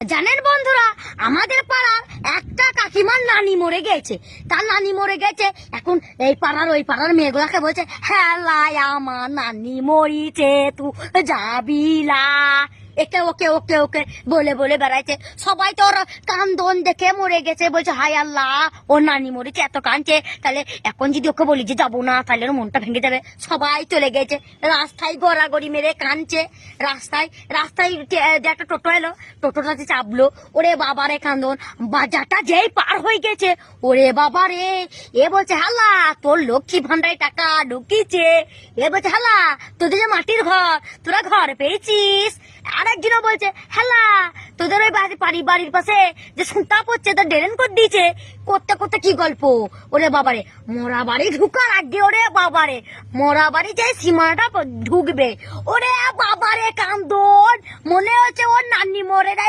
জানেন বন্ধুরা, আমাদের পাড়ার একটা কাকিমার নানি মরে গেছে। তার নানি মরে গেছে, এখন এই পাড়ার ওই পাড়ার মেয়েগুলাকে বলছে, হ্যাঁ আমার নানি মরিছে, তুই যাবিলা। একে ওকে ওকে ওকে বলে বলে বেড়াইছে। সবাই তো ওর কান্দন দেখে মরে গেছে, বলছে হায় আল্লাহ ওর নানি মরেছে, এত কাঁদছে। তাহলে এখন যদি ওকে বলি যে যাবো না, তাহলে ওর মনটা ভেঙে যাবে। সবাই চলে গেছে, রাস্তায় গড়াগড়ি মেরে কাঁদছে। রাস্তায় রাস্তায় একটা টোটো এলো, টোটোটাতে চাপলো। ওরে বাবারে কান্দন, বাজারটা যেই পার হয়ে গেছে, ওরে বাবারে, এ বলছে হাল্লা তোর লক্ষ্মী ভান্ডারে টাকা ঢুকিছে। এ বলছে হাল্লা তোদের যে মাটির ঘর, তোরা ঘর পেয়েছিস। আরেকজনও বলছে হ্যালা তোদের ওই বাড়ির পাশে যে সুতা পড়ছে তা ড্রেন করে দিয়েছে। করতে করতে কি গল্প, ওরে বাবারে মরা বাড়ি ঢুকার আগে, ওরে বাবারে মরা বাড়ি যে সীমানাটা ঢুকবে, ওরে বাবারে কান্দন, মনে হচ্ছে ওর নানি মরে নাই।